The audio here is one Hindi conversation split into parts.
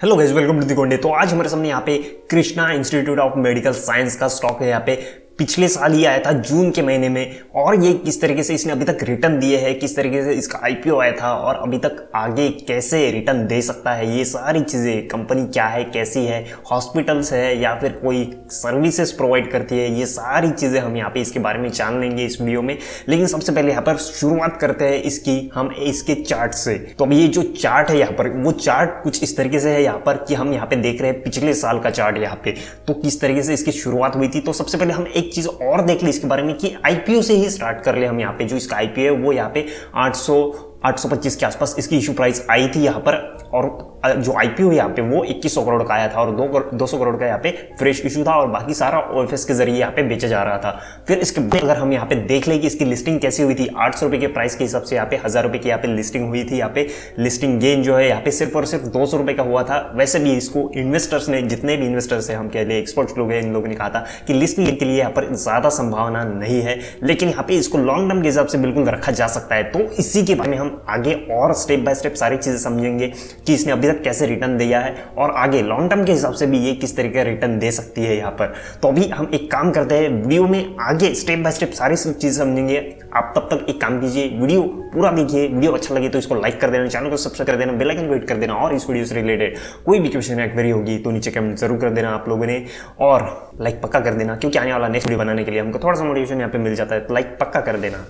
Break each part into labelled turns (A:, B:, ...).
A: Hello guys, welcome to the गोंडे। तो आज हमारे सामने यहाँ पे Krishna institute of medical science का स्टॉक है। यहाँ पे पिछले साल ही आया था जून के महीने में, और ये किस तरीके से इसने अभी तक रिटर्न दिए है, किस तरीके से इसका आईपीओ आया था और अभी तक आगे कैसे रिटर्न दे सकता है, ये सारी चीज़ें, कंपनी क्या है, कैसी है, हॉस्पिटल्स है या फिर कोई सर्विसेज प्रोवाइड करती है, ये सारी चीज़ें हम यहाँ पे इसके बारे में जान लेंगे इस वीडियो में। लेकिन सबसे पहले यहाँ पर शुरुआत करते हैं हम इसके चार्ट से। तो अब ये जो चार्ट है यहाँ पर, वो चार्ट कुछ इस तरीके से है यहाँ पर कि हम यहाँ पे देख रहे हैं पिछले साल का चार्ट यहाँ पे, तो किस तरीके से इसकी शुरुआत हुई थी। तो सबसे पहले हम एक चीज और देख ली इसके बारे में कि आईपीओ से ही स्टार्ट कर ले हम। यहाँ पे जो इसका आईपीओ है वो यहाँ पे 825 के आसपास इसकी इशू प्राइस आई थी यहाँ पर, और जो आईपीओ यहाँ पे वो 2100 करोड़ का आया था और 200 करोड़ का यहाँ पे फ्रेश इशू था और बाकी सारा ओएफएस के जरिए यहाँ पे बेचा जा रहा था। फिर इसके बाद अगर हम यहाँ पे देख लें कि इसकी लिस्टिंग कैसी हुई थी, 800 रुपए के प्राइस के हिसाब से यहाँ पे 1000 रुपए की यहाँ पे लिस्टिंग हुई थी। यहाँ पे लिस्टिंग गेन जो है यहाँ पे सिर्फ और सिर्फ 200 रुपए का हुआ था। वैसे भी इसको इन्वेस्टर्स ने, जितने भी इन्वेस्टर्स है, हम कह ले एक्सपर्ट्स लोग हैं, इन लोगों ने कहा था कि लिस्टिंग के लिए यहाँ पर ज्यादा संभावना नहीं है, लेकिन यहाँ पे इसको लॉन्ग टर्म के हिसाब से बिल्कुल रखा जा सकता है। तो इसी के बारे में हम आगे और स्टेप बाय स्टेप सारी चीजें समझेंगे कि इसने अभी तक कैसे रिटर्न दिया है और आगे लॉन्ग टर्म के हिसाब से भी ये किस तरीके का रिटर्न दे सकती है यहाँ पर। तो अभी हम एक काम करते हैं, वीडियो में आगे स्टेप बाय स्टेप सारी चीजें समझेंगे। आप तब तक एक काम कीजिए, वीडियो पूरा देखिए, वीडियो अच्छा लगे तो इसको लाइक कर देना, चैनल को सब्सक्राइब कर देना, बेल आइकन को हिट कर देना, और इस वीडियो से रिलेटेड कोई भी क्वेश्चन या क्वेरी होगी तो नीचे कमेंट जरूर कर देना आप लोगों ने, और लाइक पक्का कर देना, क्योंकि आने वाला नेक्स्ट वीडियो बनाने के लिए हमको थोड़ा सा मोटिवेशन यहाँ पे मिल जाता है। तो लाइक पक्का कर देना।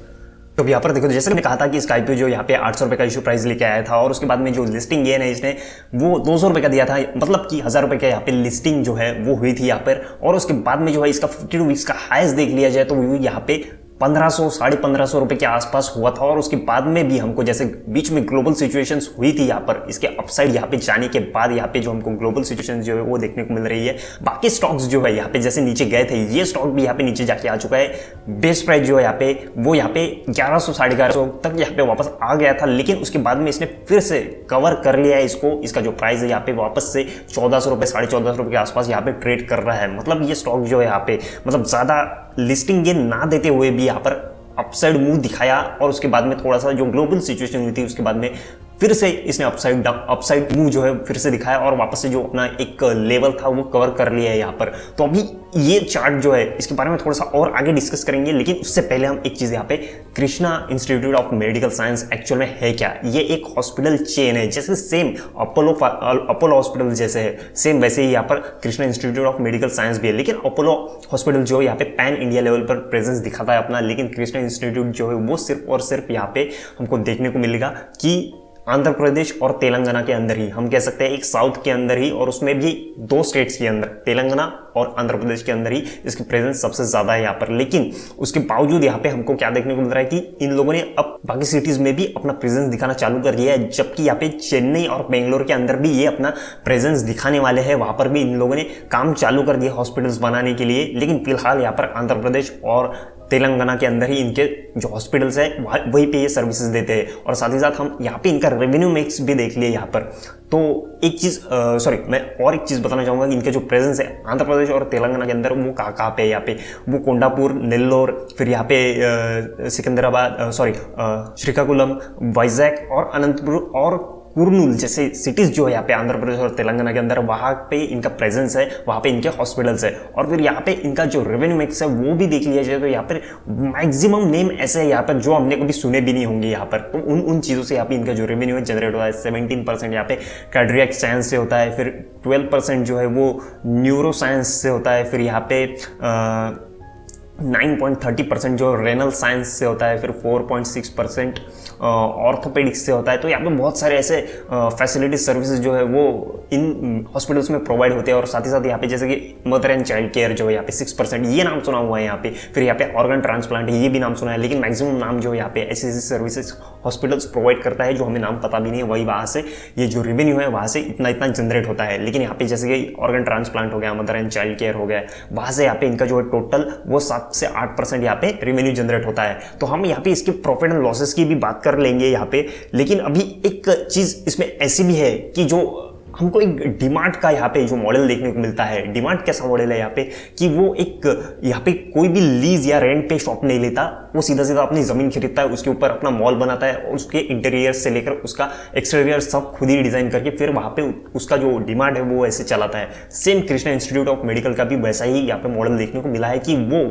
A: तो यहाँ पर देखो, जैसे मैंने कहा था कि इसका आईपीओ जो यहाँ पे 800 रुपए का इशू प्राइस लेके आया था, और उसके बाद में जो लिस्टिंग गेन है इसने वो 200 रुपए का दिया था, मतलब कि 1000 रुपए का यहाँ पे लिस्टिंग जो है वो हुई थी यहाँ पर। और उसके बाद में जो है इसका 52 वीक्स का हाईएस्ट देख लिया जाए तो वो यहाँ पे 1500 1550 रुपए के आसपास हुआ था। और उसके बाद में भी हमको, जैसे बीच में ग्लोबल सिचुएशंस हुई थी यहाँ पर, इसके अपसाइड यहाँ पे जाने के बाद यहाँ पे जो हमको ग्लोबल सिचुएशन जो है वो देखने को मिल रही है। बाकी स्टॉक्स जो है यहाँ पे जैसे नीचे गए थे, ये स्टॉक भी यहाँ पे नीचे जाके आ चुका है। बेस प्राइस जो है यहाँ पे वो यहाँ पे 1100 1150 तक यहाँ पे वापस आ गया था, लेकिन उसके बाद में इसने फिर से कवर कर लिया है इसको। इसका जो प्राइस है यहाँ पे वापस से 1400 रुपए 1450 रुपए के आसपास यहाँ पे ट्रेड कर रहा है। मतलब ये स्टॉक जो है यहाँ पे, मतलब ज्यादा लिस्टिंग गेन ना देते हुए भी यहाँ पर अपसाइड मूव दिखाया, और उसके बाद में थोड़ा सा जो ग्लोबल सिचुएशन हुई थी उसके बाद में फिर से इसने अपसाइड मूव जो है फिर से दिखाया, और वापस से जो अपना एक लेवल था वो कवर कर लिया है यहाँ पर। तो अभी ये चार्ट जो है इसके बारे में थोड़ा सा और आगे डिस्कस करेंगे, लेकिन उससे पहले हम एक चीज यहाँ पे, Krishna institute of medical science actual में है क्या। ये एक हॉस्पिटल चेन है, जैसे सेम अपोलो हॉस्पिटल जैसे है, सेम वैसे ही यहाँ पर Krishna institute of medical science भी है। लेकिन अपोलो हॉस्पिटल जो यहाँ पे पैन इंडिया लेवल पर प्रेजेंस दिखाता है अपना, लेकिन कृष्णा इंस्टीट्यूट जो है वो सिर्फ और सिर्फ यहाँ पे हमको देखने को मिलेगा कि आंध्र प्रदेश और तेलंगाना के अंदर ही, हम कह सकते हैं एक साउथ के अंदर ही, और उसमें भी 2 स्टेट्स के अंदर, तेलंगाना और आंध्र प्रदेश के अंदर ही इसकी प्रेजेंस सबसे ज्यादा है यहाँ पर। लेकिन उसके बावजूद यहाँ पे हमको क्या देखने को मिल रहा है कि इन लोगों ने अब बाकी सिटीज में भी अपना प्रेजेंस दिखाना चालू कर दिया है, जबकि यहाँ पे चेन्नई और बेंगलोर के अंदर भी ये अपना प्रेजेंस दिखाने वाले हैं। वहां पर भी इन लोगों ने काम चालू कर दिया हॉस्पिटल्स बनाने के लिए, लेकिन फिलहाल यहाँ पर आंध्र प्रदेश और तेलंगाना के अंदर ही इनके जो हॉस्पिटल्स है वहीं पे ये सर्विसेज देते हैं। और साथ ही साथ हम यहाँ पे इनका रेवेन्यू मिक्स भी देख लिए यहाँ पर। तो एक चीज मैं और एक चीज बताना चाहूंगा कि इनके जो प्रेजेंस है आंध्र प्रदेश और तेलंगाना के अंदर, वो कहाँ पे है यहाँ पे, वो कोंडापुर, नेल्लोर, फिर यहाँ पे सिकंदराबाद, श्रीकाकुलम, वाइजैक और अनंतपुर और कुर्नूल जैसे सिटीज जो है यहाँ पे आंध्र प्रदेश और तेलंगाना के अंदर, वहाँ पे इनका प्रेजेंस है, वहाँ पे इनके हॉस्पिटल्स है। और फिर यहाँ पे इनका जो रेवेन्यू मिक्स है वो भी देख लिया जाए तो यहाँ पर मैक्सिमम नेम ऐसे है यहाँ पर जो हमने कभी सुने भी नहीं होंगे यहाँ पर। तो उन चीज़ों से यहाँ पे इनका जो रेवेन्यू है जनरेट होता है। 17% यहाँ पे कार्डियक साइंस से होता है, फिर 12% जो है वो न्यूरो साइंस से होता है, फिर यहाँ पे 9.30% जो रेनल साइंस से होता है, फिर 4.6% ऑर्थोपेडिक्स से होता है। तो यहाँ पे बहुत सारे ऐसे फैसिलिटीज सर्विसेज जो है वो इन हॉस्पिटल्स में प्रोवाइड होते हैं। और साथ ही साथ यहाँ पे जैसे कि मदर एंड चाइल्ड केयर जो है यहाँ पे 6%, ये नाम सुना हुआ है यहाँ पे। फिर यहाँ पे ऑर्गन ट्रांसप्लांट है, ये भी नाम सुना है, लेकिन मैक्सिमम नाम जो है यहाँ पे ऐसी ऐसी सर्विसेज हॉस्पिटल्स प्रोवाइड करता है जो हमें नाम पता भी नहीं है, वही वहाँ से ये जो रेवेन्यू है वहाँ से इतना जनरेट होता है। लेकिन यहाँ पे जैसे कि ऑर्गन ट्रांसप्लांट हो गया, मदर एंड चाइल्ड केयर हो गया, वहाँ से यहाँ पे इनका जो है टोटल वो 7 से 8% यहाँ पे रेवेन्यू जनरेट होता है। तो हम यहाँ पे इसके प्रॉफिट एंड लॉसेस की भी बात कर लेंगे यहाँ पे। लेकिन अभी एक चीज इसमें ऐसी भी है कि जो हमको एक डीमार्ट का यहाँ पे जो मॉडल देखने को मिलता है। डीमार्ट कैसा मॉडल है यहाँ पे कि वो एक यहाँ पे कोई भी लीज या रेंट पे शॉप नहीं लेता, वो सीधा सीधा अपनी जमीन खरीदता है, उसके ऊपर अपना मॉल बनाता है और उसके इंटीरियर से लेकर उसका एक्सटीरियर सब खुद ही डिजाइन करके फिर वहाँ पे उसका जो डिमांड है वो ऐसे चलाता है। Same Krishna institute of medical का भी वैसा ही यहाँ पे मॉडल देखने को मिला है कि वो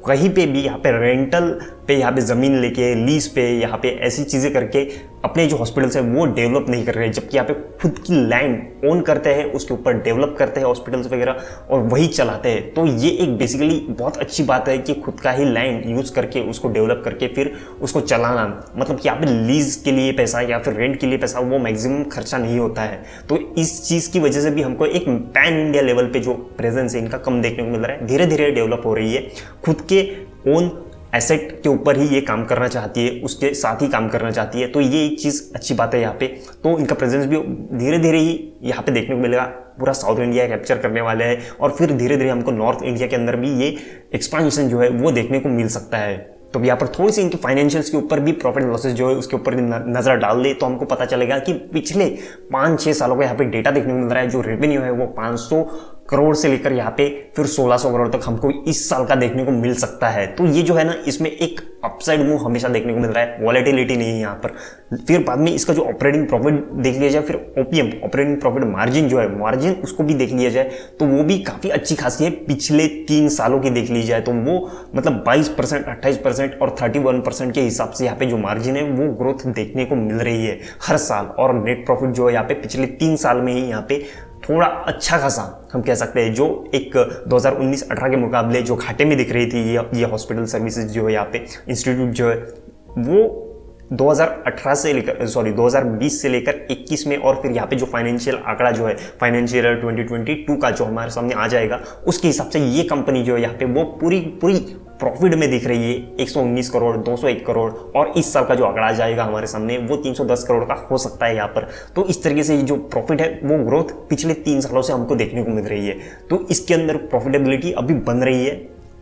A: कहीं पे भी यहाँ पे रेंटल पे यहाँ पे ज़मीन लेके लीज पे यहाँ पे ऐसी चीज़ें करके अपने जो हॉस्पिटल्स है वो डेवलप नहीं कर रहे हैं, जबकि यहाँ पे खुद की लैंड ओन करते हैं, उसके ऊपर डेवलप करते हैं हॉस्पिटल्स वगैरह और वही चलाते हैं। तो ये एक बेसिकली बहुत अच्छी बात है कि खुद का ही लैंड यूज़ करके उसको डेवलप करके फिर उसको चलाना, मतलब कि यहाँ पे लीज के लिए पैसा या फिर रेंट के लिए पैसा वो मैक्सिमम खर्चा नहीं होता है। तो इस चीज़ की वजह से भी हमको एक पैन इंडिया लेवल पे जो प्रेजेंस है इनका कम देखने को मिल रहा है, धीरे धीरे डेवलप हो रही है, खुद के ओन एसेट के ऊपर ही ये काम करना चाहती है, उसके साथ ही काम करना चाहती है। तो ये एक चीज़ अच्छी बात है यहाँ पे। तो इनका प्रेजेंस भी धीरे धीरे ही यहाँ पे देखने को मिलेगा, पूरा साउथ इंडिया कैप्चर करने वाले हैं और फिर धीरे धीरे हमको नॉर्थ इंडिया के अंदर भी ये एक्सपांशन जो है वो देखने को मिल सकता है। तो यहाँ पर थोड़ी सी इनकी फाइनेंशियल्स के ऊपर भी प्रॉफिट लॉसेस जो है उसके ऊपर नजर डाल दे तो हमको पता चलेगा कि पिछले 5-6 सालों का यहाँ पे डेटा देखने को मिल रहा है। जो रेवेन्यू है वो 500 करोड़ से लेकर यहाँ पे फिर 1600 करोड़ तक हमको इस साल का देखने को मिल सकता है। तो ये जो है ना, इसमें एक अपसाइड मूव हमेशा देखने को मिल रहा है, वॉलेटिलिटी नहीं है यहाँ पर। फिर बाद में इसका जो ऑपरेटिंग प्रॉफिट देख लिया जाए, फिर ओपीएम ऑपरेटिंग प्रॉफिट मार्जिन जो है, मार्जिन उसको भी देख लिया जाए तो वो भी काफी अच्छी खासी है। पिछले 3 सालों की देख ली जाए तो वो मतलब 22%, 28% और 31% के हिसाब से यहाँ पे जो मार्जिन है वो ग्रोथ देखने को मिल रही है हर साल। और नेट प्रॉफिट जो है यहाँ पे पिछले 3 साल में ही यहाँ पे थोड़ा अच्छा खासा हम कह सकते हैं, जो एक 2019-18 के मुकाबले जो घाटे में दिख रही थी ये हॉस्पिटल सर्विसेज जो है यहाँ पे इंस्टीट्यूट जो है वो 2018 से लेकर 2020 से लेकर 21 में, और फिर यहाँ पे जो फाइनेंशियल आंकड़ा जो है फाइनेंशियल 2022 का जो हमारे सामने आ जाएगा उसके हिसाब से ये कंपनी जो है यहाँ पे वो पूरी प्रॉफिट में दिख रही है। 119 करोड़, 201 करोड़ और इस साल का जो आंकड़ा आ जाएगा हमारे सामने वो 310 करोड़ का हो सकता है यहाँ पर। तो इस तरीके से जो प्रॉफिट है वो ग्रोथ पिछले 3 सालों से हमको देखने को मिल रही है। तो इसके अंदर प्रॉफिटेबिलिटी अभी बन रही है,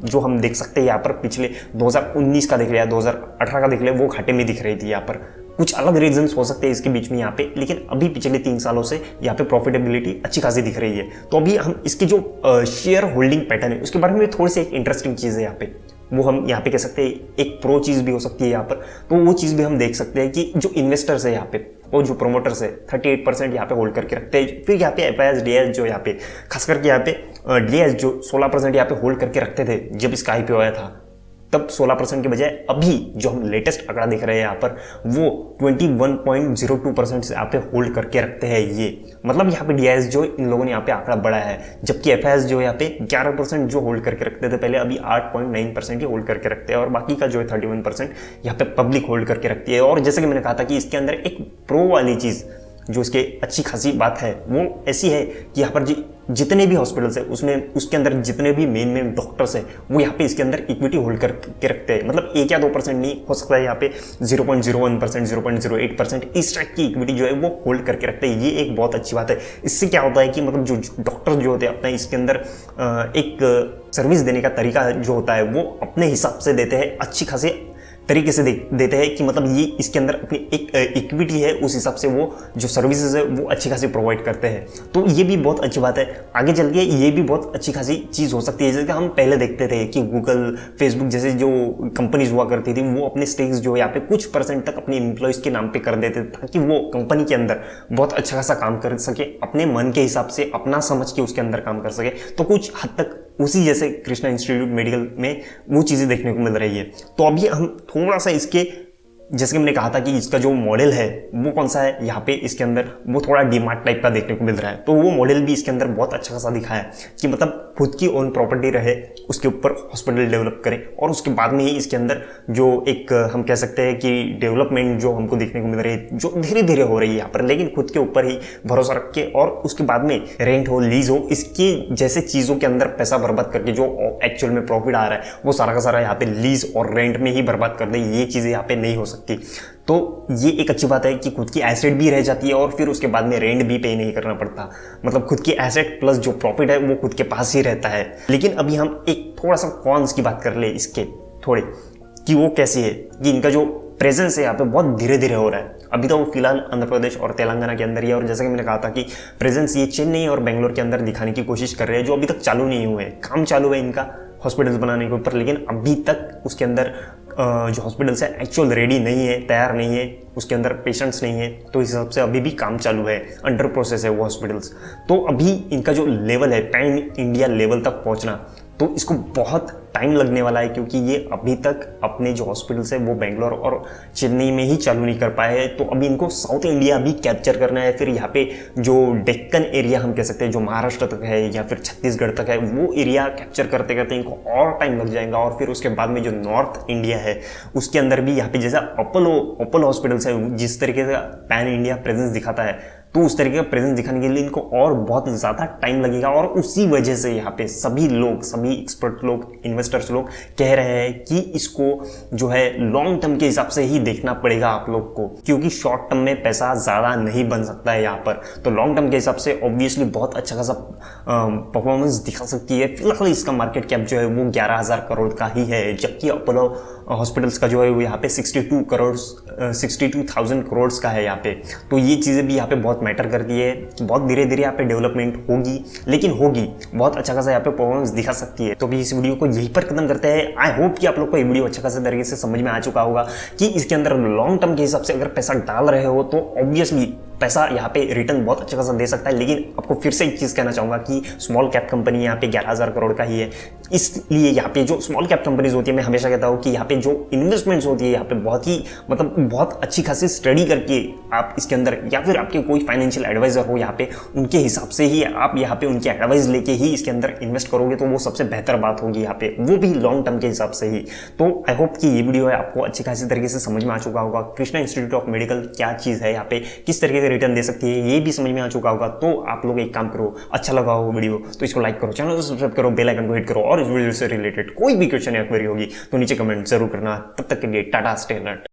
A: जो हम देख सकते हैं यहाँ पर। पिछले 2019 का देख लिया, 2018 का देख लिया, वो घाटे में दिख रही थी यहाँ पर। कुछ अलग रीजंस हो सकते हैं इसके बीच में यहाँ पे, लेकिन अभी पिछले 3 सालों से यहाँ पे प्रॉफिटेबिलिटी अच्छी खासी दिख रही है। तो अभी हम इसकी जो शेयर होल्डिंग पैटर्न है उसके बारे में थोड़ी सी एक इंटरेस्टिंग चीज़ है यहाँ पे, वो हम यहाँ पे कह सकते हैं एक प्रो चीज़ भी हो सकती है यहाँ पर। तो वो चीज़ भी हम देख सकते हैं कि जो इन्वेस्टर्स है यहाँ पे और जो प्रोमोटर्स है 38% यहाँ पे होल्ड करके रखते हैं। फिर यहाँ पे एफआईएस डीएस जो यहाँ पे खास करके यहाँ पे डीएस जो 16% यहाँ पे होल्ड करके रखते थे जब इसका आईपीओ आया था, तब 16% के बजाय अभी जो हम लेटेस्ट आंकड़ा देख रहे हैं यहाँ पर वो 21.02% से यहाँ पे होल्ड करके रखते हैं। ये मतलब यहाँ पे डीआईएस जो इन लोगों ने यहाँ पे आंकड़ा बढ़ाया है, जबकि एफआईएस जो यहाँ पे 11% जो होल्ड करके रखते थे पहले, अभी 8.9% ही होल्ड करके रखते हैं और बाकी का जो है 31% यहाँ पे पब्लिक होल्ड करके रखती है। और जैसे कि मैंने कहा था कि इसके अंदर एक प्रो वाली चीज़ जो इसके अच्छी खासी बात है वो ऐसी है कि यहाँ पर जितने भी हॉस्पिटल्स है उसके अंदर जितने भी मेन डॉक्टर्स है वो यहाँ पे इसके अंदर इक्विटी होल्ड करके रखते हैं। मतलब 1 या 2% नहीं हो सकता है, यहाँ पे 0.01%, 0.08% इस टाइप की इक्विटी जो है वो होल्ड करके रखते हैं। ये एक बहुत अच्छी बात है। इससे क्या होता है कि मतलब जो डॉक्टर जो होते हैं अपना इसके अंदर एक सर्विस देने का तरीका जो होता है वो अपने हिसाब से देते हैं, अच्छी खासी तरीके से देते हैं कि मतलब ये इसके अंदर अपनी एक इक्विटी है, उस हिसाब से वो जो सर्विसेज है वो अच्छी खासी प्रोवाइड करते हैं। तो ये भी बहुत अच्छी बात है। आगे चल के ये भी बहुत अच्छी खासी चीज़ हो सकती है। जैसे कि हम पहले देखते थे कि गूगल, फेसबुक जैसे जो कंपनीज हुआ करती थी वो अपने स्टेक्स जो यहाँ पे कुछ % तक अपने एम्प्लॉयज़ के नाम पे कर देते थे ताकि वो कंपनी के अंदर बहुत अच्छा खासा काम कर सके, अपने मन के हिसाब से अपना समझ के उसके अंदर काम कर सके। तो कुछ हद तक उसी जैसे कृष्णा इंस्टीट्यूट मेडिकल में वो चीज़ें देखने को मिल रही है। तो अभी हम थोड़ा सा इसके, जैसे कि मैंने कहा था कि इसका जो मॉडल है वो कौन सा है, यहाँ पे इसके अंदर वो थोड़ा डीमार्ट टाइप का देखने को मिल रहा है। तो वो मॉडल भी इसके अंदर बहुत अच्छा खासा दिखा है कि मतलब खुद की ओन प्रॉपर्टी रहे, उसके ऊपर हॉस्पिटल डेवलप करें और उसके बाद में ही इसके अंदर जो एक हम कह सकते हैं कि डेवलपमेंट जो हमको देखने को मिल रही है, जो धीरे धीरे हो रही है यहाँ पर, लेकिन खुद के ऊपर ही भरोसा रख के और उसके बाद में रेंट हो, लीज हो, इसकी जैसे चीज़ों के अंदर पैसा बर्बाद करके जो एक्चुअल में प्रॉफिट आ रहा है वो सारा का सारा यहाँ पे लीज और रेंट में ही बर्बाद कर दे, ये चीज़ें यहाँ पे नहीं हो सकती। तो ये एक अच्छी बात है कि खुद की एसेट भी रह जाती है और फिर उसके बाद में रेंट भी पे नहीं करना पड़ता। मतलब खुद की एसेट प्लस जो प्रॉफिट है वो खुद के पास ही रहता है। लेकिन अभी हम एक थोड़ा सा कॉन्स की बात कर ले इसके थोड़े, कि वो कैसी है कि इनका जो प्रेजेंस है यहाँ पे बहुत धीरे धीरे हो रहा है। अभी तो वो फिलहाल आंध्र प्रदेश और तेलंगाना के अंदर ही है, और जैसा कि मैंने कहा था कि प्रेजेंस ये चेन्नई और बेंगलोर के अंदर दिखाने की कोशिश कर रहे हैं, जो अभी तक चालू नहीं हुए। काम चालू है इनका हॉस्पिटल्स बनाने के ऊपर, लेकिन अभी तक उसके अंदर जो हॉस्पिटल्स है एक्चुअल रेडी नहीं है, तैयार नहीं है, उसके अंदर पेशेंट्स नहीं है। तो इस हिसाब से अभी भी काम चालू है, अंडर प्रोसेस है वो हॉस्पिटल्स। तो अभी इनका जो लेवल है पैन इंडिया लेवल तक पहुंचना, तो इसको बहुत टाइम लगने वाला है, क्योंकि ये अभी तक अपने जो हॉस्पिटल्स है वो बेंगलोर और चेन्नई में ही चालू नहीं कर पाए हैं। तो अभी इनको साउथ इंडिया भी कैप्चर करना है, फिर यहाँ पे जो डेक्कन एरिया हम कह सकते हैं, जो महाराष्ट्र तक है या फिर छत्तीसगढ़ तक है, वो एरिया कैप्चर करते करते इनको और टाइम लग जाएगा। और फिर उसके बाद में जो नॉर्थ इंडिया है उसके अंदर भी यहाँ पे जैसा अपोलो हॉस्पिटल्स है जिस तरीके से पैन इंडिया प्रेजेंस दिखाता है, तो उस तरीके का प्रेजेंस दिखाने के लिए इनको और बहुत ज़्यादा टाइम लगेगा। और उसी वजह से यहाँ पे सभी लोग, सभी एक्सपर्ट लोग, इन्वेस्टर्स लोग कह रहे हैं कि इसको जो है लॉन्ग टर्म के हिसाब से ही देखना पड़ेगा आप लोग को, क्योंकि शॉर्ट टर्म में पैसा ज़्यादा नहीं बन सकता है यहाँ पर। तो लॉन्ग टर्म के हिसाब से ऑब्वियसली बहुत अच्छा खासा परफॉर्मेंस दिखा सकती है। फिलहाल इसका मार्केट कैप जो है वो 11,000 करोड़ का ही है, जबकि अपोलो हॉस्पिटल्स का जो है वो यहाँ पे 62,000 करोड़ का है यहाँ पे। तो ये चीज़ें भी यहाँ पे बहुत मैटर करती है। बहुत धीरे धीरे यहाँ पे डेवलपमेंट होगी, लेकिन होगी, बहुत अच्छा खासा यहाँ पे परफॉर्मेंस दिखा सकती है। तो भी इस वीडियो को यहीं पर खत्म करते हैं। आई होप कि आप लोग को ये वीडियो अच्छा खासा तरीके से समझ में आ चुका होगा कि इसके अंदर लॉन्ग टर्म के हिसाब से अगर पैसा डाल रहे हो तो ऑब्वियसली पैसा यहाँ पे रिटर्न बहुत अच्छा खासा दे सकता है। लेकिन आपको फिर से एक चीज़ कहना चाहूँगा कि स्मॉल कैप कंपनी यहाँ पे 11,000 करोड़ का ही है, इसलिए यहाँ पे जो स्मॉल कैप कंपनीज होती है, मैं हमेशा कहता हूँ कि यहाँ पे जो इन्वेस्टमेंट्स होती है यहाँ पे बहुत ही बहुत अच्छी खासी स्टडी करके आप इसके अंदर, या फिर आपके कोई फाइनेंशियल एडवाइजर हो यहाँ पे, उनके हिसाब से ही आप यहाँ पे उनकी एडवाइस लेके ही इसके अंदर इन्वेस्ट करोगे तो वो सबसे बेहतर बात होगी यहाँ पे, वो भी लॉन्ग टर्म के हिसाब से ही। तो आई होप कि ये वीडियो है आपको अच्छी खासी तरीके से समझ में आ चुका होगा। कृष्णा इंस्टीट्यूट ऑफ मेडिकल क्या चीज़ है, यहाँ पे किस तरीके से रिटर्न दे सकती है, ये भी समझ में आ चुका होगा। तो आप लोग एक काम करो, अच्छा लगा हो वीडियो तो इसको लाइक करो, चैनल को सब्सक्राइब करो, बेल आइकन को हिट करो, और इस वीडियो से रिलेटेड कोई भी क्वेश्चन या क्वेरी होगी तो नीचे कमेंट जरूर करना। तब तक के लिए टाटा, स्टे अलर्ट।